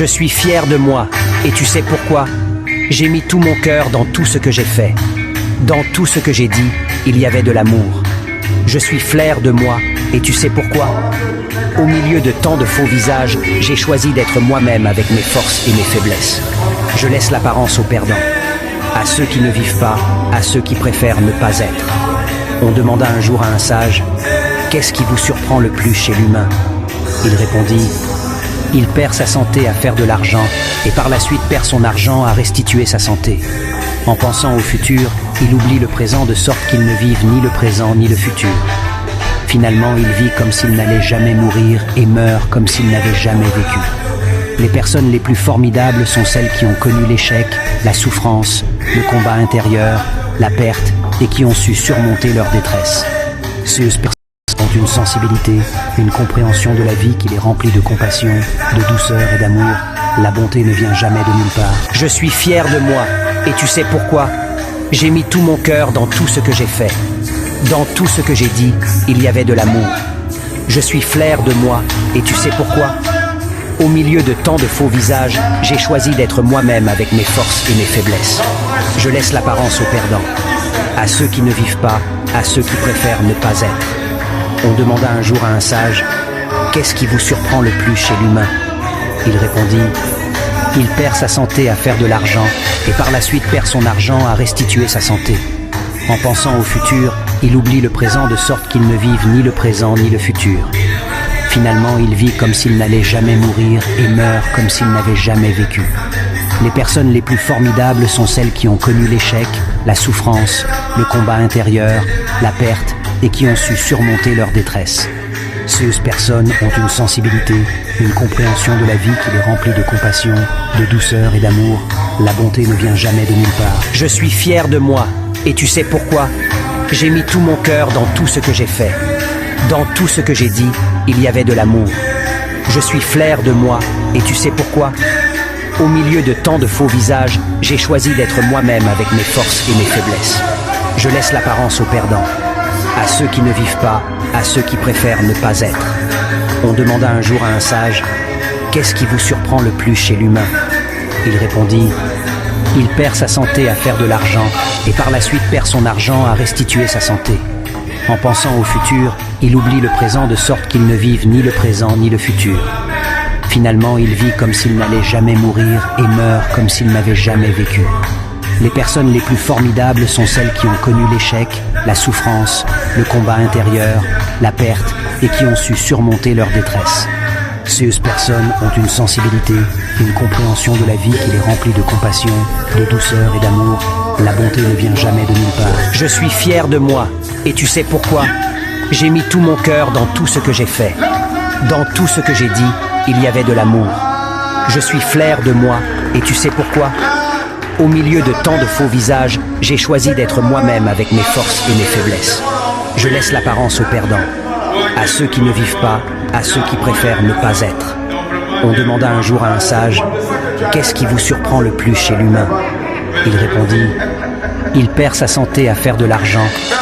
Je suis fier de moi, et tu sais pourquoi? J'ai mis tout mon cœur dans tout ce que j'ai fait. Dans tout ce que j'ai dit, il y avait de l'amour. Je suis fier de moi, et tu sais pourquoi? Au milieu de tant de faux visages, j'ai choisi d'être moi-même avec mes forces et mes faiblesses. Je laisse l'apparence aux perdants, à ceux qui ne vivent pas, à ceux qui préfèrent ne pas être. On demanda un jour à un sage, « Qu'est-ce qui vous surprend le plus chez l'humain ?» Il répondit, « Il perd sa santé à faire de l'argent et par la suite perd son argent à restituer sa santé. En pensant au futur, il oublie le présent de sorte qu'il ne vive ni le présent ni le futur. Finalement, il vit comme s'il n'allait jamais mourir et meurt comme s'il n'avait jamais vécu. Les personnes les plus formidables sont celles qui ont connu l'échec, la souffrance, le combat intérieur, la perte et qui ont su surmonter leur détresse. Ces personnes ont une sensibilité, une compréhension de la vie qui les remplit de compassion, de douceur et d'amour. La bonté ne vient jamais de nulle part. Je suis fier de moi, et tu sais pourquoi? J'ai mis tout mon cœur dans tout ce que j'ai fait. Dans tout ce que j'ai dit, il y avait de l'amour. Je suis fier de moi, et tu sais pourquoi? Au milieu de tant de faux visages, j'ai choisi d'être moi-même avec mes forces et mes faiblesses. Je laisse l'apparence aux perdants, à ceux qui ne vivent pas, à ceux qui préfèrent ne pas être. On demanda un jour à un sage, « Qu'est-ce qui vous surprend le plus chez l'humain ?» Il répondit, « Il perd sa santé à faire de l'argent et par la suite perd son argent à restituer sa santé. En pensant au futur, il oublie le présent de sorte qu'il ne vive ni le présent ni le futur. Finalement, il vit comme s'il n'allait jamais mourir et meurt comme s'il n'avait jamais vécu. Les personnes les plus formidables sont celles qui ont connu l'échec, la souffrance, le combat intérieur, la perte et qui ont su surmonter leur détresse. Ces personnes ont une sensibilité, une compréhension de la vie qui les remplit de compassion, de douceur et d'amour. La bonté ne vient jamais de nulle part. Je suis fier de moi, et tu sais pourquoi? J'ai mis tout mon cœur dans tout ce que j'ai fait. Dans tout ce que j'ai dit, il y avait de l'amour. Je suis fier de moi, et tu sais pourquoi? Au milieu de tant de faux visages, j'ai choisi d'être moi-même avec mes forces et mes faiblesses. Je laisse l'apparence aux perdants, à ceux qui ne vivent pas, à ceux qui préfèrent ne pas être. On demanda un jour à un sage, « Qu'est-ce qui vous surprend le plus chez l'humain ?» Il répondit, « Il perd sa santé à faire de l'argent et par la suite perd son argent à restituer sa santé. En pensant au futur, il oublie le présent de sorte qu'il ne vive ni le présent ni le futur. Finalement, il vit comme s'il n'allait jamais mourir et meurt comme s'il n'avait jamais vécu. Les personnes les plus formidables sont celles qui ont connu l'échec, la souffrance, le combat intérieur, la perte et qui ont su surmonter leur détresse. Ces personnes ont une sensibilité, une compréhension de la vie qui les remplit de compassion, de douceur et d'amour. La bonté ne vient jamais de nulle part. Je suis fier de moi, et tu sais pourquoi? J'ai mis tout mon cœur dans tout ce que j'ai fait. Dans tout ce que j'ai dit, il y avait de l'amour. Je suis fier de moi, et tu sais pourquoi? Au milieu de tant de faux visages, j'ai choisi d'être moi-même avec mes forces et mes faiblesses. Je laisse l'apparence aux perdants, à ceux qui ne vivent pas, à ceux qui préfèrent ne pas être. On demanda un jour à un sage, « Qu'est-ce qui vous surprend le plus chez l'humain ?» Il répondit, « Il perd sa santé à faire de l'argent